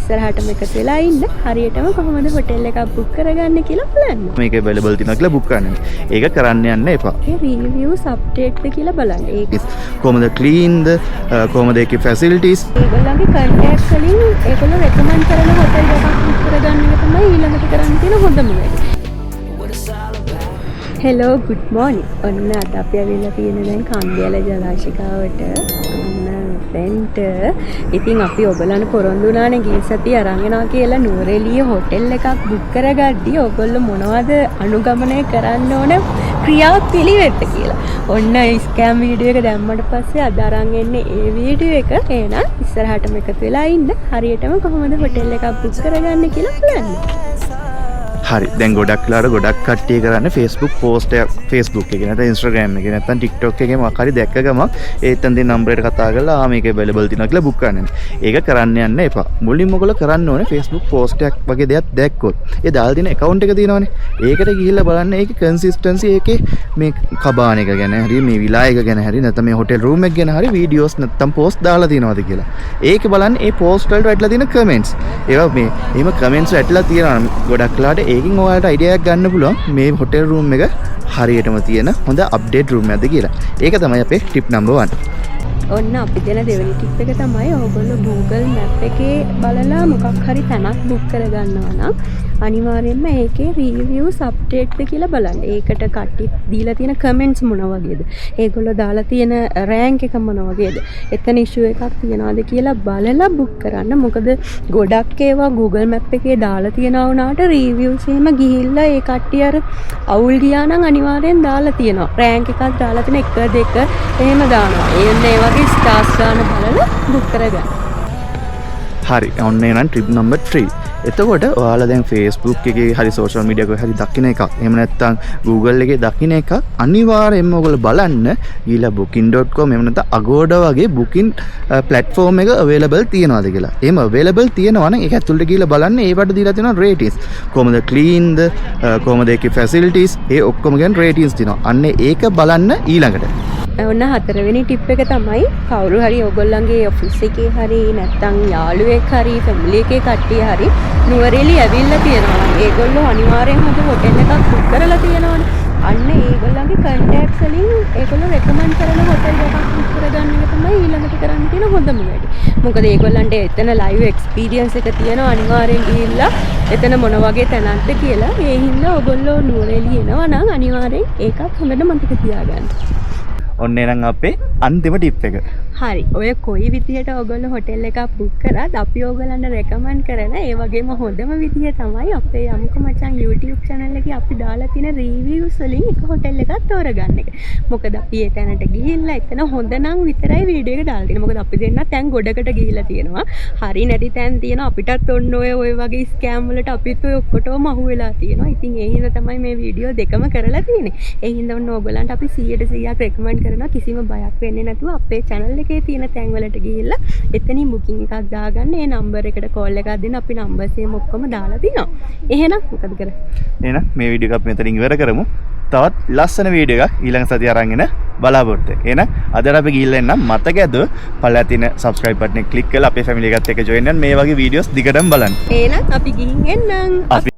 ඉස්සරහටම එකතු වෙලා ඉන්න හරියටම කොහොමද හොටෙල් එකක් බුක් කරගන්නේ කියලා බලන්න. මේක available තියෙනවා කියලා බුක් කරන්න. ඒක කරන්න යන්න එපා. ඒ රිවිව්ස් අප්ඩේට්ද කියලා බලන්න. ඒක කොහොමද cleanද කොහොමද ඒකේ facilities ඒගොල්ලන්ගේ contacts වලින් ඒගොල්ලෝ recommend කරන හොටෙල් එකක් බුක් කරගන්න එක තමයි ඊළඟට කරන්න තියෙන හොඳම වැඩේ. Hello good morning. ඔන්න අද අපි ඇවිල්ලා තියෙන දැන් කන්දේල ජලාශිකාවට වෙන්ට. ඉතින් අපි ඔයගලන්ට පොරොන්දු වුණානේ ගිය සතිය අරන් එනවා කියලා නුවරඑළිය හොටෙල් එකක් බුක් කරගද්දි ඔයගොල්ලෝ මොනවද අනුගමනය කරන්න ඕන ක්‍රියාපිළිවෙත කියලා. ඔන්න ස්කෑම් වීඩියෝ එක දැම්මට පස්සේ අද අරන් එන්නේ ඒ වීඩියෝ එක. එහෙනම් ඉස්සරහටම එකතු වෙලා ඉන්න හරියටම කොහොමද හොටෙල් එකක් බුක් කරගන්නේ කියලා බලන්න. හරි දැන් ගොඩක් වෙලාවට ගොඩක් කට්ටිය කරන්නේ Facebook post එකක් Facebook එකේ නැත්නම් Instagram එකේ නැත්නම් TikTok එකේ මොකක් හරි දැක්ක ගමන් ඒතෙන් දෙන නම්බර් එකට කතා කරලා මේක available තියෙනවා කියලා book කරන්න. ඒක කරන්න යන්න එපා. මුලින්ම ඔයගොල්ලෝ කරන්න ඕනේ Facebook post එකක් වගේ දෙයක් දැක්කොත් ඒ දාලා තියෙන account එක තියෙනවනේ. ඒකට ගිහිල්ලා බලන්න ඒකේ consistency ඒකේ මේ කබාන එක ගැන හරි මේ විලා එක ගැන හරි නැත්නම් මේ hotel room එක ගැන හරි videos නැත්නම් post දාලා තියෙනවද කියලා. ඒක බලන්න ඒ post වලට වැටලා තියෙන comments. ඒවා මේ එහෙම comments වැටලා තියෙනවා ගොඩක් වෙලාවට ඒකින් ඔයාලට අයිඩියා එකක් ගන්න පුළුවන් මේ හොටෙල් රූම් එක හරියටම තියෙන හොඳ අප්ඩේට් රූම් එකක්ද කියලා. ඒක තමයි අපේ ටිප් නම්බර් 1. ඔන්න අපි දෙන දෙවෙනි ටිප් එක තමයි ඔයගොල්ලෝ Google Map එකේ බලලා මොකක් හරි තැනක් බුක් කරගන්නවා නම් අනිවාර්යයෙන්ම ඒකේ reviews updateද කියලා බලන්න. ඒකට කට්ටිය දීලා තියෙන comments මොන වගේද? ඒගොල්ලෝ දාලා තියෙන rank එක මොන වගේද? එතන issue එකක් තියනවාද කියලා බලලා book කරන්න. මොකද ගොඩක් ඒවා Google Map එකේ දාලා තියනවා වුණාට reviews එහෙම ගිහිල්ලා ඒ කට්ටිය අර අවුල් ගියා නම් අනිවාර්යෙන් දාලා තියනවා. rank එකක් දාලා තියෙන 1 2 එහෙම දානවා. ඒ වගේ ස්ටාර්ස් ගන්න බලලා බුක් කරගන්න. හරි ඔන්න එහෙනම් ටිප් නම්බර් 3. එතකොට ඔයාලා දැන් Facebook එකේ හරි social media එකේ හරි දකින්න එකක්. එහෙම නැත්නම් Google එකේ දකින්න එකක් අනිවාර්යයෙන්ම ඔයගොල්ලෝ බලන්න ඊළඟ booking.com එහෙම නැත්නම් Agoda වගේ booking platform එක available තියනවාද කියලා. එහෙම available තියෙනවා නම් ඒක ඇතුළට ගිහලා බලන්න ඒවට දීලා තියෙනවා ratings. කොහොමද cleanද කොහොමද ඒකේ facilities ඒ ඔක්කොම ගැන ratings තියෙනවා. අන්න ඒක බලන්න ඊළඟට. ඔන්න හතරවෙනි ටිප් එක තමයි කවුරු හරි ඔයගොල්ලන්ගේ ඔෆිස් එකේ හරි නැත්නම් යාළුවෙක් හරි ෆැමිලි එකේ කට්ටිය හරි නුවරඑළිය ඇවිල්ලා තියෙනවා. ඒගොල්ලෝ අනිවාර්යෙන් හොඳ හොටෙල් එකක් බුක් කරලා තියෙනවානේ. අන්න ඒගොල්ලන්ගේ contacts වලින් ඒගොල්ලෝ recommend කරන හොටෙල් එකක් බුක් කරගන්න එක තමයි ඊළඟට කරන්න තියෙන හොඳම වැඩේ. මොකද ඒගොල්ලන්ට එතන live experience එක තියෙනවා අනිවාර්යෙන් ගිහිල්ලා එතන මොන වගේ තැනක්ද කියලා. ඒ හින්දා ඔයගොල්ලෝ නුවරඑළිය එනවා නම් අනිවාර්යෙන් ඒකත් හොඳට මතක තියාගන්න. ඔන්න එහෙනම් අපේ අන්තිම ටිප් එක. හරි. ඔය කොයි විදියට ඔයගොල්ලෝ හොටෙල් එකක් බුක් කරාද අපි ඔයගලන්ට රෙකමන්ඩ් කරන ඒ වගේම හොඳම විදිය තමයි අපේ යමුකෝ මචං YouTube channel එකේ අපි දාලා තියෙන reviews වලින් එක හොටෙල් එකක් තෝරගන්න එක. මොකද අපි ඒ තැනට ගිහිල්ලා එතන හොඳ නම් විතරයි වීඩියෝ එක දාලා තියෙන්නේ. මොකද අපි දෙන්න තැන් ගොඩකට ගිහිල්ලා තියෙනවා. හරි නැති තැන් තියෙනවා. අපිටත් ඔන්න ඔය වගේ ස්කෑම් වලට අපිත් ඔය ඔක්කොටම අහු වෙලා තියෙනවා. ඉතින් ඒ හින්දා තමයි මේ වීඩියෝ දෙකම කරලා තියෙන්නේ. ඒ හින්දා ඔන්න ඔයගලන්ට අපි 100% රෙකමන්ඩ් කරනවා කිසිම බයක් වෙන්නේ නැතුව අපේ channel එකේ තියෙන තැන් වලට ගිහිල්ලා එතනින් booking එකක් දාගන්න. ඒ නම්බර් එකට කෝල් එකක් දෙන්න. අපි නම්බර්ස් එහෙම ඔක්කොම දාලා තිනවා. එහෙනම් මොකද කරන්නේ? එහෙනම් මේ වීඩියෝ එක අපි මෙතනින් ඉවර කරමු. තවත් ලස්සන වීඩියෝ එකක් ඊළඟ සතිය අරන් එන බලාපොරොත්තු වෙන්න. එහෙනම් අදට අපි ගිහිල්ලා එන්නම්. මතක ඇතුව පළලා තියෙන subscribe button එක click කරලා අපේ family එකත් එක්ක join වෙන්න මේ වගේ videos දිගටම බලන්න. එහෙනම් අපි ගිහින් එන්නම්.